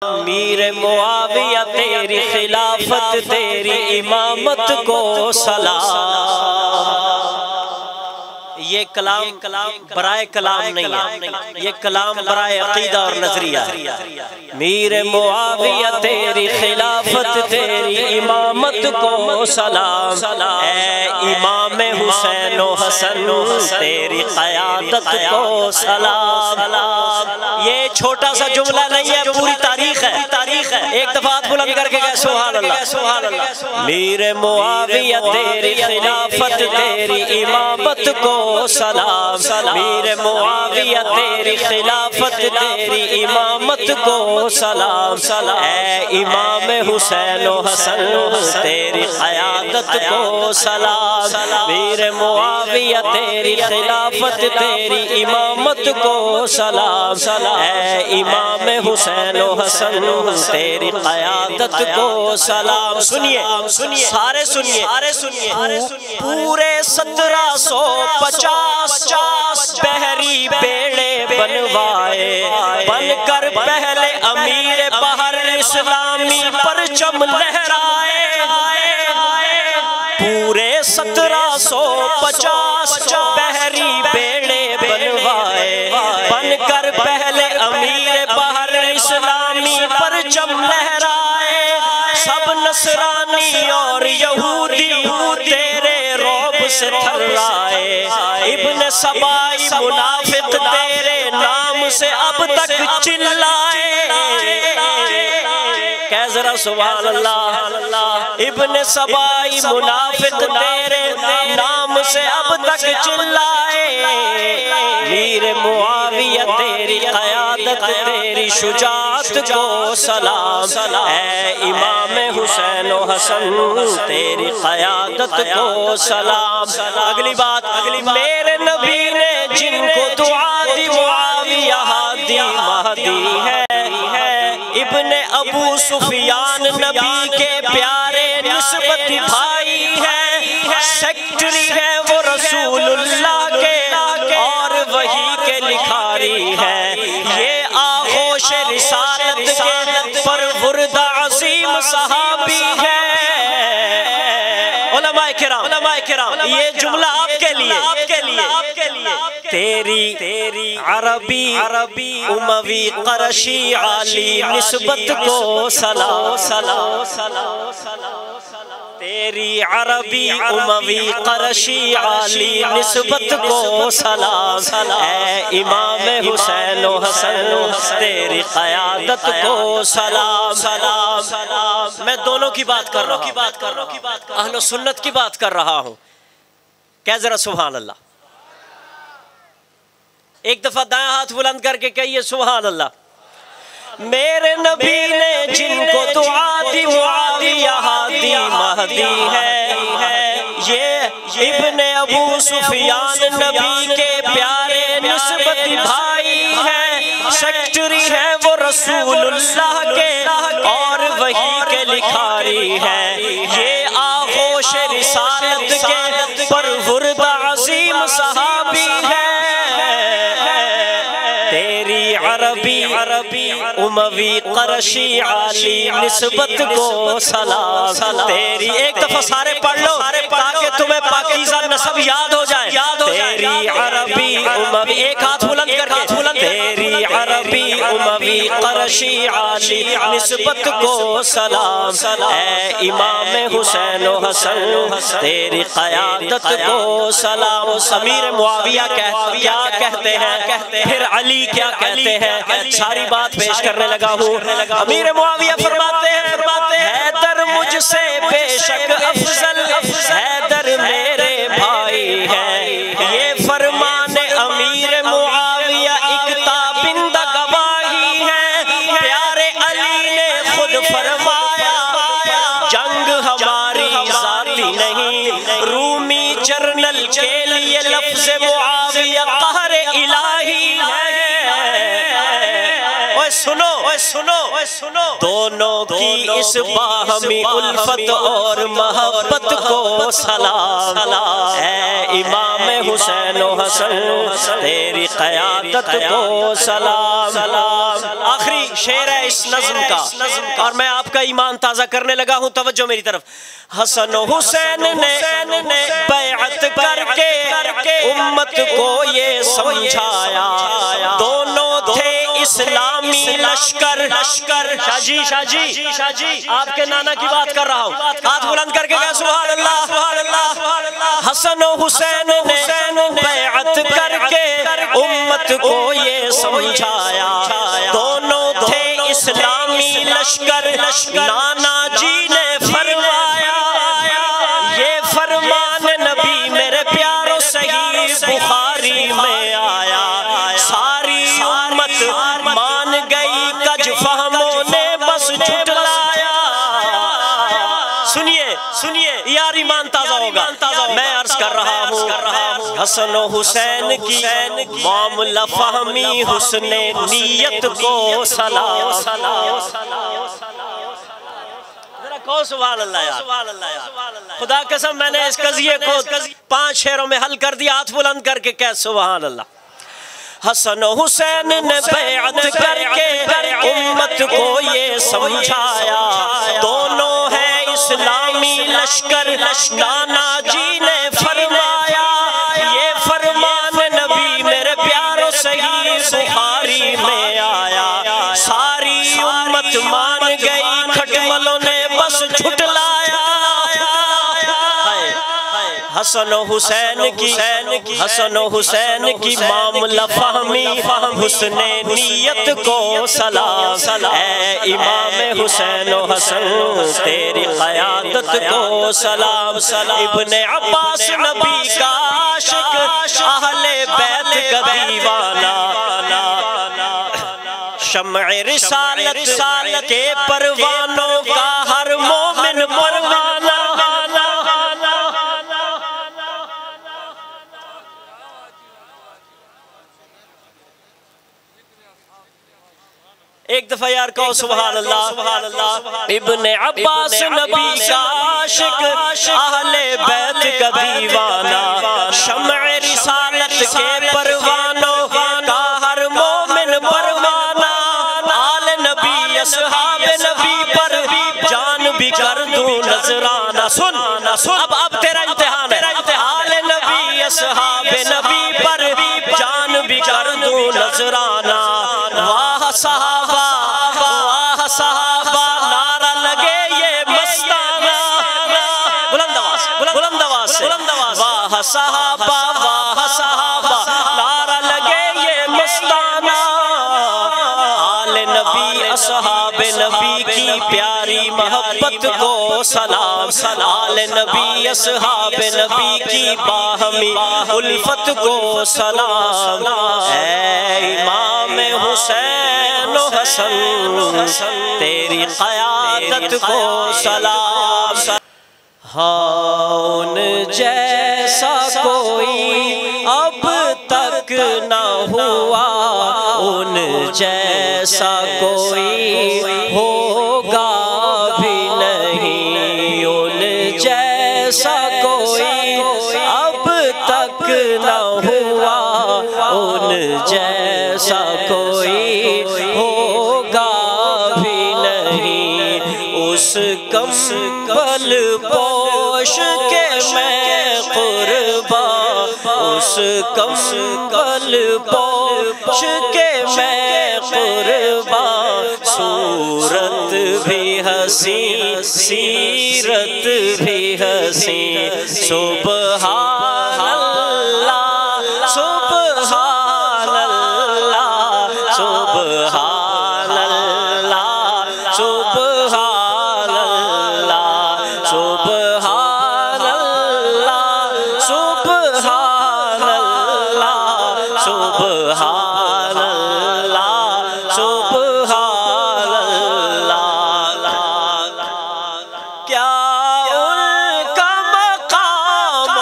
امیر معاویہ تیری خلافت تیری امامت کو سلام۔ یہ کلام برائے کلام نہیں ہے، یہ کلام برائے عقیدہ اور نظریہ ہے۔ امیر معاویہ تیری خلافت تیری امامت کو سلام، اے امام حسین و حسن تیری قیادت کو سلام۔ یہ چھوٹا سا جملہ نہیں ہے، پوری تاریخ ہے۔ ایک دفعہ ہاتھ بلند کر کے کہے سبحان اللہ۔ امیر معاویہ تیری خلافت تیری امامت کو سلام، امیر معاویہ تیری خلافت تیری امامت کو سلام، اے امام حسین و حسن تیری قیادت کو سلام۔ امیر معاویہ تیری خلافت تیری امامت کو سلام، اے امام حسین و حسن تیری قیادت کو سلام۔ سنیے سارے سنیے، پورے 1750 بحری بیڑے بنوائے، بن کر پہلے امیر بحر اسلامی پرچم لہرائے۔ پورے 1750 بحری بیڑے بنوائے، بن کر پہلے امیر بحر اسلامی پرچم لہرائے۔ سب نصرانی اور یہودی تیرے رعب سے تھرائے، ابن سبائی منافق تیرے نام سے اب تک چلائے۔ کہہ ذرا سبحان اللہ۔ ابن سبائی منافق تیرے نام سے اب تک چلائے۔ امیر معاویہ تیری قیادت تیری شجاعت کو سلام، اے امام حسین و حسن تیری قیادت کو سلام۔ اگلی بات، میرے نبی نے جن کو دعا دی معاویہ ہادی مہدی ہے، ابن ابو سفیان نبی کے پیارے نسبت بھائی ہے، سیکٹری ہے وہ رسول اللہ کے اور وحی کے لکھاری ہے۔ یہ آغوش رسالت کے پرورد عظیم صحابی ہے۔ علماء کرام، یہ جملہ آپ کے لیے تیری عربی اموی قرشی عالی نسبت کو سلام، تیری عربی اموی قرشی عالی نسبت کو سلام، اے امام حسین و حسن تیری قیادت کو سلام۔ میں دونوں کی بات کر رہا ہوں، اہل سنت کی بات کر رہا ہوں۔ کہہ ذرا سبحان اللہ۔ ایک دفعہ دائیں ہاتھ بلند کر کے کہیے سبحان اللہ۔ میرے نبی نے جن کو دعا دی معاویہ ہادی مہدی ہے، یہ ابن ابو سفیان نبی کے پیارے نسبت بھائی ہے، سیکٹری ہے وہ رسول اللہ کے اور وحی کے لکھاری ہے۔ یہ آغوش رسالت کے پرورد عظیم صحابی ہے۔ تیری عربی اموی قرشی عالی نسبت کو سلام، تیری ایک دفعہ سارے پڑھ لو تاکہ تمہیں پاکیزہ نسب یاد ہو جائے۔ تیری عربی اموی، ایک ہاتھ بلند کر کے، تیری عربی اموی قرشی عالی نسبت کو سلام، اے امام حسین و حسن تیری قیادت کو سلام۔ امیر معاویہ کیا کہتے ہیں، پھر علی کیا کہتے ہیں، ساری بات پیش کرنے لگا ہوں۔ امیر معاویہ فرماتے ہیں حیدر مجھ سے بے شک افضل، حیدر میرے بھائی ہے، یہ فرمان امیر معاویہ اکتابندہ گواہی ہے۔ پیارے علی نے خود فرمایا جنگ ہماری ذاتی نہیں، رومی جرنل کے لیے لفظ معاویہ قہر الہی ہے۔ سنو دونوں کی اس باہمی الفت اور محبت کو سلام، اے امام حسین و حسن تیری قیادت کو سلام۔ آخری شعر ہے اس نظم کا، اور میں آپ کا ایمان تازہ کرنے لگا ہوں، توجہ میری طرف۔ حسن و حسین نے بیعت کر کے امت کو یہ سمجھایا، دونوں تھے اسلامی لشکر۔ شاہ جی آپ کے نانا کی بات کر رہا ہوں، ہاتھ بلند کر کے کہا سبحان اللہ۔ حسن و حسین نے بیعت کر کے امت کو یہ سمجھایا، دونوں تھے اسلامی لشکر۔ نانا جی نے فرمایا، یہ فرمان نبی میرے پیارو صحیح بخاری میں آیا، ساری امت مان گئی، کج فہموں نے بس جھٹلایا۔ سنیے یار ایمان تازہ ہوگا، میں عرض کر رہا ہوں حسن و حسین کی معاملہ فہمی حسن نیت کو سلام۔ سبحان اللہ یار، خدا قسم میں نے اس قضیے کو 5 شعروں میں حل کر دیا، ہاتھ بلند کر کے کہہ سبحان اللہ۔ حسن و حسین نے بیعت کر کے امت کو یہ سمجھایا، دونوں ہیں اسلامی لشکر۔ نانا جی نے فرمایا، یہ فرمان نبی میرے پیارو صحیح بخاری میں آیا، ساری امت مان گئی، کھٹملوں نے بس جھٹلایا۔ حسن و حسین کی معاملہ فہمی حسن نیت کو سلام، اے امام حسین و حسن تیری قیادت کو سلام۔ ابن عباس نبی کا عاشق، اہل بیت کا دیوانہ، شمع رسالت کے پروانوں کا ہر مومن پروانہ۔ ایک دفعہ یار کہو سبحان اللہ۔ ابن عباس نبی کا عاشق، اہل بیت کا دیوانہ، شمع رسالت کے پروانوں کا ہر مومن پروانہ، آل نبی اصحاب نبی پر جان بھی کر دوں نذرانہ۔ سن اب تیرا امتحان ہے، آل نبی اصحاب نبی پر جان بھی کر دوں نذرانہ۔ واہ صحابہ نعرہ لگے یہ مستانہ، بلند آواز سے، واہ صحابہ نعرہ لگے یہ مستانہ۔ آل نبی اصحاب نبی کی پیاری محبت کو سلام، آل نبی اصحاب نبی کی باہمی الفت کو سلام، اے امام حسین و حسن تیری قیادت کو سلام۔ ہاں ان جیسا کوئی اب تک نہ ہوا، ان جیسا کوئی ہوگا بھی نہیں، ان جیسا کوئی اب تک نہ ہوا، ان جیسا کوئی ہوگا بھی نہیں۔ اس کمبل پوش کے میں قربان، اس کمبل پوش کے میں قربان، صورت بھی حسین سیرت بھی حسین، سبحان اللہ سبحان اللہ سبحان اللہ سبحان اللہ سبحان اللہ سبحان اللہ سبحان اللہ سبحان اللہ۔ کیا ان کا مقام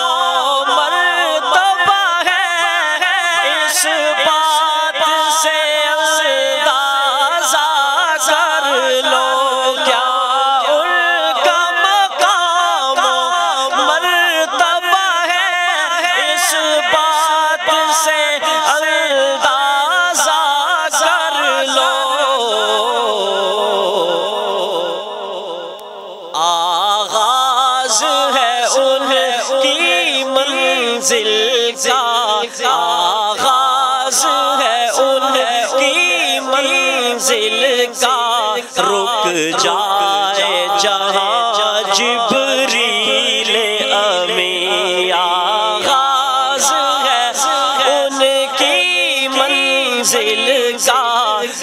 منزل کا آغاز ہے ان کی منزل کا رک جائے جہاں جبریل امی آغاز ہے ان کی منزل کا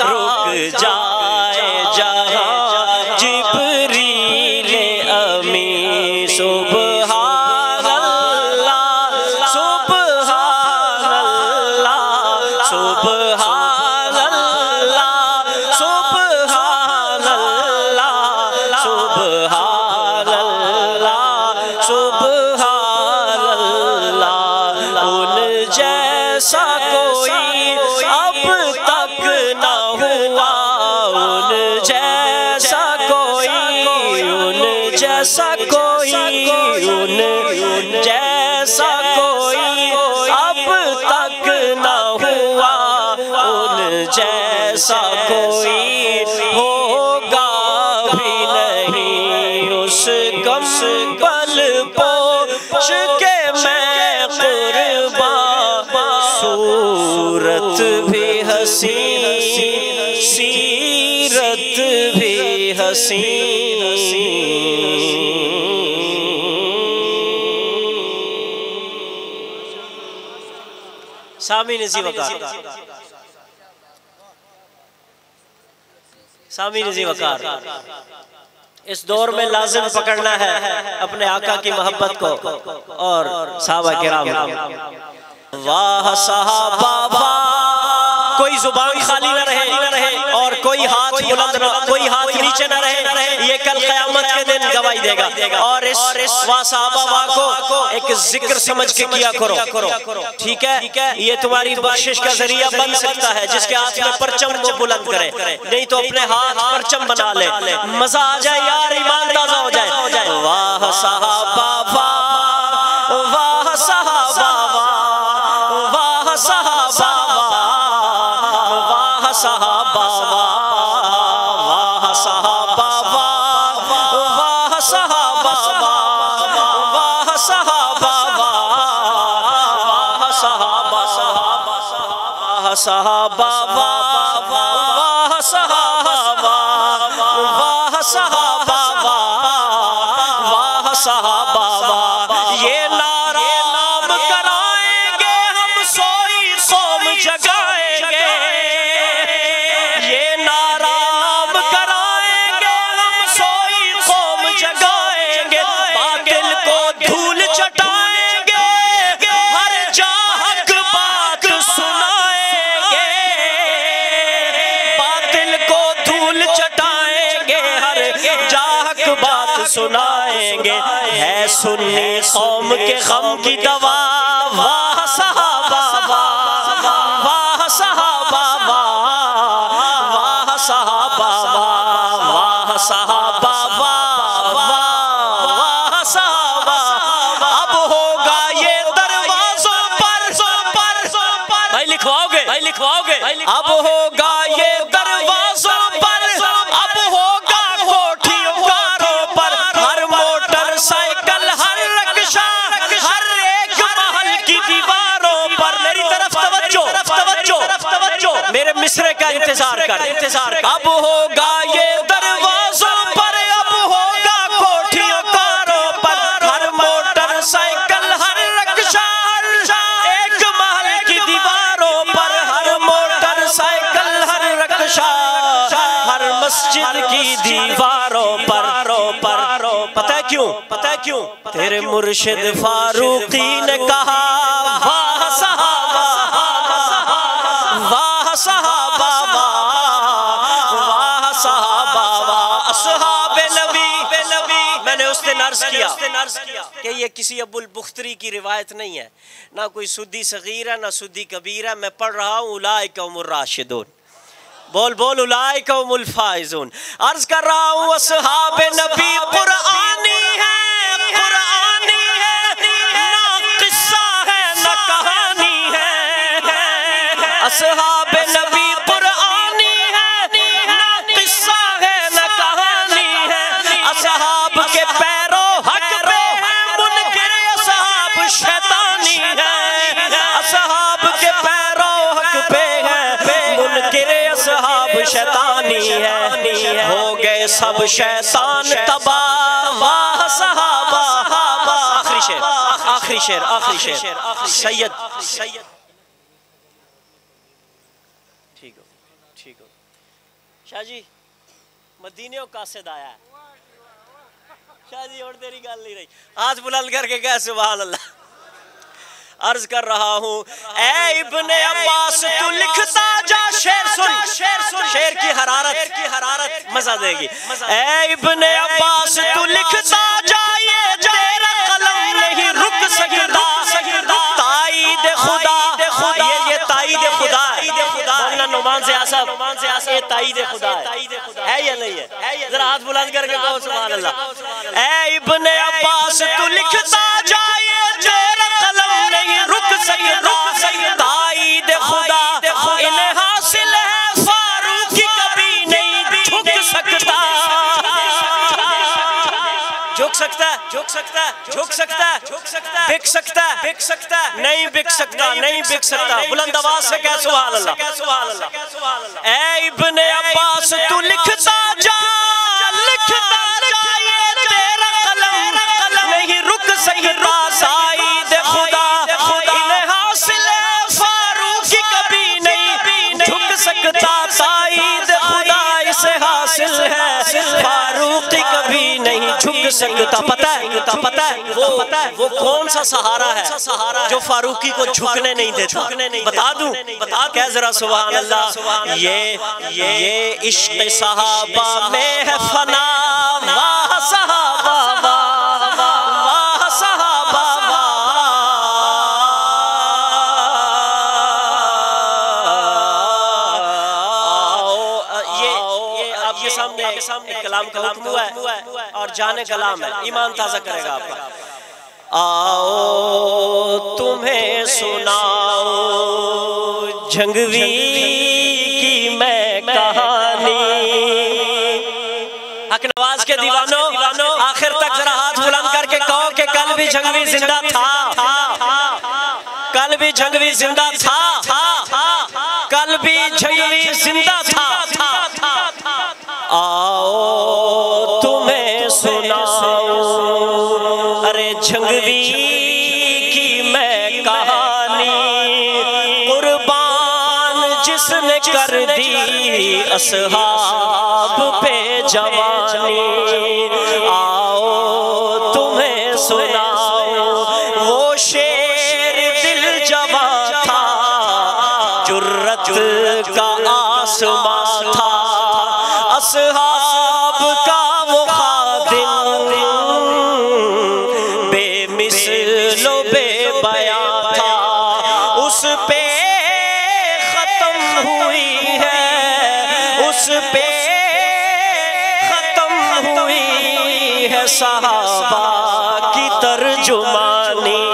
رک جائے جہاں جبریل امی سبحان اللہ سبحان اللہ سبحان اللہ سبحان اللہ سبحان اللہ سبحان اللہ ان جیسا کوئی اب تک نہ ہوا ان جیسا کوئی ان جیسا کوئی ان جیسا کوئی اب تک نہ ہوا ان جیسا کوئی ہوگا بھی نہیں اس کمبل پوش کے میں قربان صورت بھی حسین سیرت بھی حسین سامی نزی وقار سامی نزی وقار اس دور میں لازم پکڑنا ہے اپنے آقا کی محبت کو اور صحابہ کرام واہ صحابہ واہ کوئی زبان خالی نہ رہے اور کوئی ہاتھ بلند نہ کوئی ہاتھ نیچے نہ رہے یہ کل قیامت کے دن گواہی دے گا اور اس واہ صحابہ واہ کو ایک ذکر سمجھ کے کیا کرو ٹھیک ہے یہ تمہاری بخشش کا ذریعہ بن سکتا ہے جس کے ہاتھ میں پرچم وہ بلند کرے نہیں تو اپنے ہاتھ پرچم بنا لے مزہ آ جائے یار ایمان تازہ ہو جائے واہ صحابہ واہ واہ صحابہ واہ صحابہ واہ صحابہ واہ صحابہ واہ صحابہ واہ صحابہ واہ صحابہ واہ صحابہ واہ صحابہ واہ صحابہ واہ صحابہ یہ نعرہ نام کرائیں گے ہم سوئی قوم جگائیں گے یہ نعرہ نام کرائیں گے ہم سوئی قوم جگائیں گے باطل کو دھول چٹائیں گے ہر جا حق بات سنائیں گے باطل کو دھول چٹائیں گے ہر جا حق بات سنائیں گے ہے سنی قوم کے غم کی دوا واہ صحابہ واہ صحابہ واہ صحابہ واہ صحابہ واہ صحابہ اب ہوگا یہ دروازوں پر بھائی لکھواؤ گے اب ہوگا یہ دروازوں پر اب ہوگا کوٹھیوں کاروں پر ہر موٹر سائیکل ہر رکشہ ہر ایک محل کی دیواروں پر میری طرف توجہ میرے مصرے کا انتظار کر اب ہوگا یہ دروازوں پر اب ہوگا کوٹھیوں کاروں پر ہر موٹر سائیکل ہر رکشہ ایک محل کی دیواروں پر ہر موٹر سائیکل ہر رکشہ ہر مسجد کی دیواروں پر پتہ ہے کیوں تیرے مرشد فاروقی نے کہا واہ صحابہ واہ صحابہ واہ صحابہ اصحاب نبی میں نے اس دن عرض کیا کہ یہ کسی ابو البختری کی روایت نہیں ہے نہ کوئی سدی صغیر ہے نہ سدی کبیر ہے میں پڑھ رہا ہوں اولئک هم الراشدون بول اولئک هم الفائزون عرض کر رہا ہوں اصحاب نبی قرآنی ہے نہ قصہ ہے نہ کہانی ہے اصحاب نبی قرآنی ہے نہ قصہ ہے نہ کہانی ہے اصحاب کے پیرو حق پہ ہے منکر اصحاب شیطانی ہے ہو گئے سب شیطان تباہ واہ صحابہ آخری شعر آخری شعر آخری شعر سید ٹھیک ہو ٹھیک ہو شاہ جی مدینیوں قاصد آیا ہے شاہ جی اور تیری گال نہیں رہی ہاتھ بلند کر کے کہہ سبحان اللہ عرض کر رہا ہوں اے ابن عباس تو لکھتا جا شعر سن شعر کی حرارت مزہ دے گی اے ابن عباس تو لکھتا جا یہ تیرا قلم نہیں رک سکتا تائید خدا یہ تائید خدا مولانا نعمان سے آصف یہ تائید خدا ہے یا نہیں ہے ذرا ہاتھ بلند کر کے کہو سبحان اللہ اے ابن عباس تو لکھتا جا یہ تیرا قلم نہیں رک سکتا تائید خدا انہیں حاصل ہے فاروق کی کبھی نہیں جھک سکتا جھک سکتا ہے جھک سکتا ہے جھک سکتا ہے بک سکتا ہے بک سکتا ہے نہیں بک سکتا نہیں بک سکتا بلند آواز سے کہہ سبحان اللہ اے ابن عباس تو لکھتا جا یہ تیرا قلم نہیں رک سکتا تائید خدا انہیں حاصل ہے فاروق کی کبھی نہیں جھک سکتا تائید خدا اسے حاصل ہے فاروق کی کبھی نہیں جھک سکتا پتہ ہے وہ کون سا سہارا ہے جو فاروقی کو جھکنے نہیں دیتا بتا دوں کہہ ذرا سبحان اللہ یہ عشق صحابہ میں ہے فنا واہ صحابہ واہ صحابہ یہ آپ کے سامنے کلام کا حکم ہوا ہے اور جانے کلام ہے ایمان تازہ کرے گا آپ کا آؤ تمہیں سناؤ جھنگوی کی میں کہانی حق نواز کے دیوانوں آخر تک ذرا ہاتھ بلند کر کے کہو کہ کل بھی جھنگوی زندہ تھا کل بھی جھنگوی زندہ تھا کل بھی جھنگوی زندہ تھا آؤ تمہیں سناؤ ارے جھنگوی کی میں کہانی قربان جس نے کر دی اصحاب پہ جوانی آؤ تمہیں سناؤ وہ شیر دل جوان تھا جرت کا آسمان تھا اصحاب کا وہ خادم بے مثل و بے بیان تھا اس پہ ختم ہوئی ہے اس پہ ختم ہوئی ہے صحابہ کی ترجمانی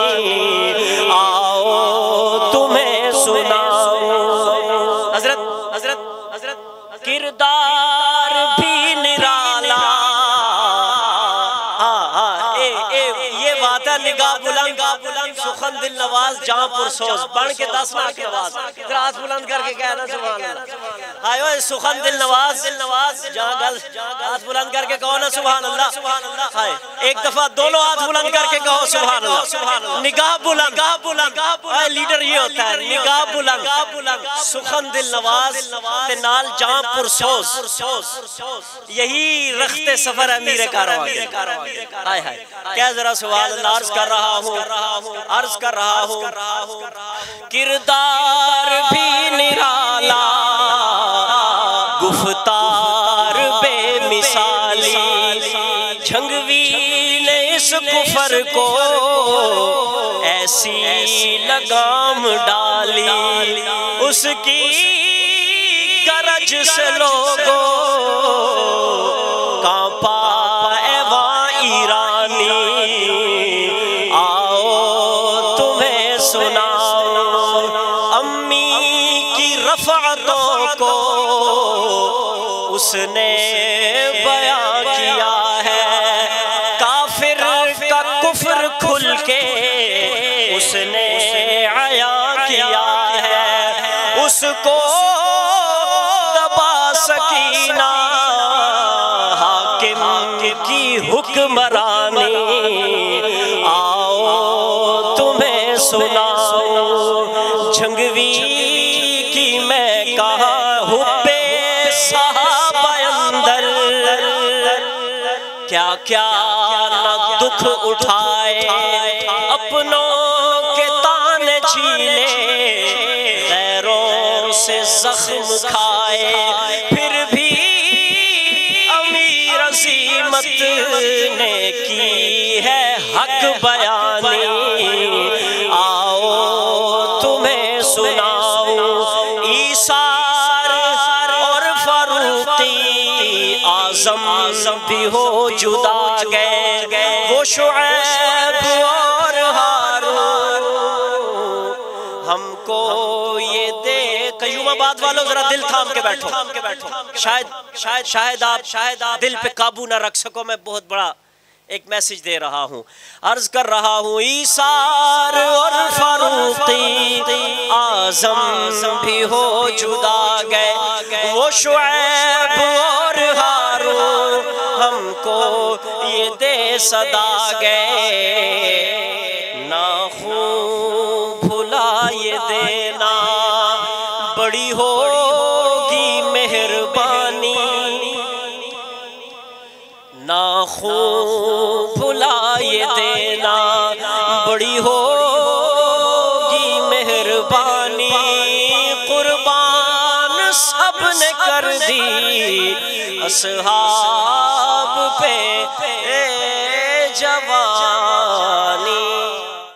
آؤ تمہیں سناؤ حضرت کردار بھی نرالا یہ بات ہے نگاہ بلند سخن دل نواز جہاں پرسوز بڑھ کے 10 لاکھ کی آواز ہاتھ بلند کر کے کہنا سبحان اللہ آئیو سخن دل نواز جہاں گل ہاتھ بلند کر کے کہو نا سبحان اللہ ایک دفعہ دونوں ہاتھ بلند کر کے کہو سبحان اللہ نگاہ بلند لیڈر یہ ہوتا ہے نگاہ بلند سخن دل نواز نال جہاں پرسوز یہی رخت سفر ہے میرے کارواں کیا ذرا سوال اللہ عرض کر رہا ہوں کردار بھی نرالا گفتار بے مثالی جھنگوی نے اس کفر کو ایسی لگام ڈالی اس کی گرج سے لوگوں کانپا ایوان ایرانی آؤ تمہیں سناؤ امی کی رفعتوں کو اس نے بیان کیا ہے کافر کا کفر کھل کے اس نے عیاں کیا ہے اس کو دبا سکینہ حکمرانی، آؤ تمہیں سناؤ جھنگوی کی میں کہا حبے صحابہ اندر، کیا کیا نہ دکھ اٹھائے اپنوں کے تانے جھیلے، غیروں سے زخم کھائے پھر بھی امیر عظیمت نے کی ہے حق بیانی، آؤ تمہیں سناؤ ایثار اور فاروقی اعظم بھی ہو جدا گئے، وہ شعیب اور ہارون ہم کو یہ دے۔ قیوم آباد والوں ذرا دل تھام کے بیٹھو، شاید آپ دل پہ قابو نہ رکھ سکو، میں بہت بڑا ایک میسج دے رہا ہوں، عرض کر رہا ہوں ایثار اور فاروقی اعظم بھی ہو جدا گئے، وہ شعیب اور ہارون ہم کو یہ دے صدا گئے، نہ خون بھلا یہ دینا بڑی ہوگی مہربانی، نہ خون بھلا یہ دینا بڑی ہوگی مہربانی، قربان سب نے کر دی اصحاب پہ جوان